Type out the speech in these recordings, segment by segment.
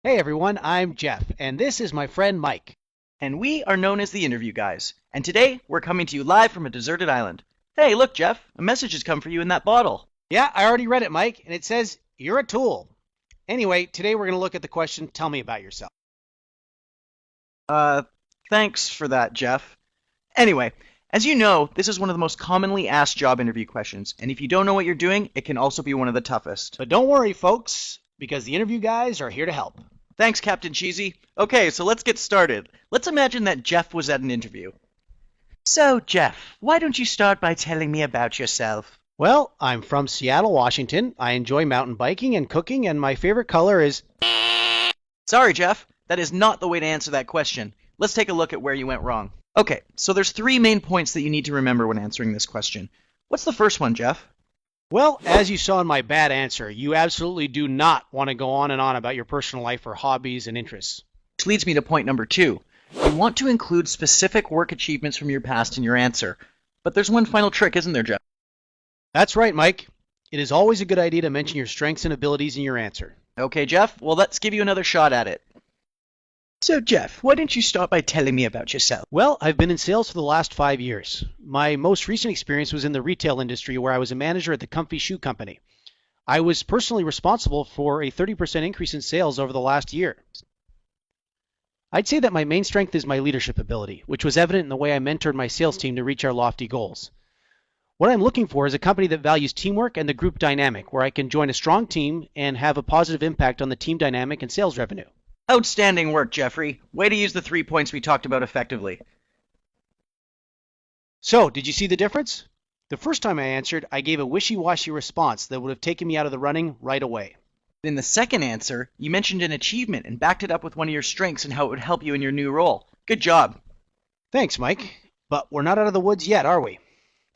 Hey everyone, I'm Jeff, and this is my friend Mike. And we are known as the Interview Guys. And today, we're coming to you live from a deserted island. Hey, look, Jeff, a message has come for you in that bottle. Yeah, I already read it, Mike, and it says, you're a tool. Anyway, today we're going to look at the question, tell me about yourself. Thanks for that, Jeff. Anyway, as you know, this is one of the most commonly asked job interview questions, and if you don't know what you're doing, it can also be one of the toughest. But don't worry, folks, because the Interview Guys are here to help. Thanks, Captain Cheesy. Okay, so let's get started. Let's imagine that Jeff was at an interview. So, Jeff, why don't you start by telling me about yourself? Well, I'm from Seattle, Washington. I enjoy mountain biking and cooking, and my favorite color is... Sorry, Jeff. That is not the way to answer that question. Let's take a look at where you went wrong. Okay, so there's 3 main points that you need to remember when answering this question. What's the first one, Jeff? Well, as you saw in my bad answer, you absolutely do not want to go on and on about your personal life or hobbies and interests. Which leads me to point number 2. You want to include specific work achievements from your past in your answer. But there's one final trick, isn't there, Jeff? That's right, Mike. It is always a good idea to mention your strengths and abilities in your answer. Okay, Jeff, well, let's give you another shot at it. So, Jeff, why don't you start by telling me about yourself? Well, I've been in sales for the last 5 years. My most recent experience was in the retail industry where I was a manager at the Comfy Shoe Company. I was personally responsible for a 30% increase in sales over the last year. I'd say that my main strength is my leadership ability, which was evident in the way I mentored my sales team to reach our lofty goals. What I'm looking for is a company that values teamwork and the group dynamic, where I can join a strong team and have a positive impact on the team dynamic and sales revenue. Outstanding work, Jeffrey. Way to use the 3 points we talked about effectively. So, did you see the difference? The first time I answered, I gave a wishy-washy response that would have taken me out of the running right away. In the second answer, you mentioned an achievement and backed it up with one of your strengths and how it would help you in your new role. Good job. Thanks, Mike. But we're not out of the woods yet, are we?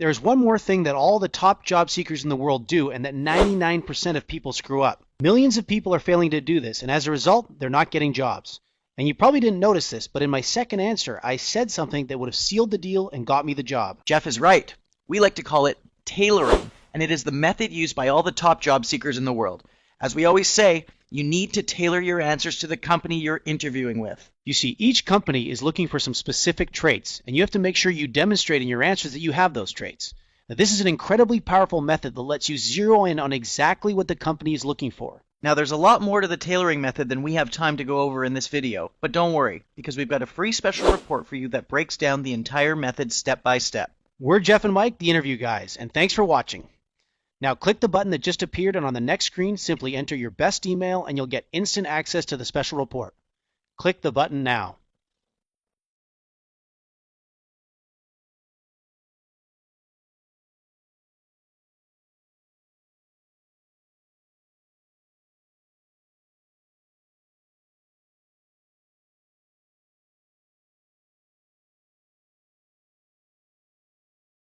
There's one more thing that all the top job seekers in the world do and that 99% of people screw up. Millions of people are failing to do this, and as a result, they're not getting jobs. And you probably didn't notice this, but in my second answer, I said something that would have sealed the deal and got me the job. Jeff is right. We like to call it tailoring, and it is the method used by all the top job seekers in the world. As we always say, you need to tailor your answers to the company you're interviewing with. You see, each company is looking for some specific traits, and you have to make sure you demonstrate in your answers that you have those traits. Now, this is an incredibly powerful method that lets you zero in on exactly what the company is looking for. Now, there's a lot more to the tailoring method than we have time to go over in this video, but don't worry, because we've got a free special report for you that breaks down the entire method step by step. We're Jeff and Mike, the Interview Guys, and thanks for watching. Now click the button that just appeared, and on the next screen, simply enter your best email and you'll get instant access to the special report. Click the button now.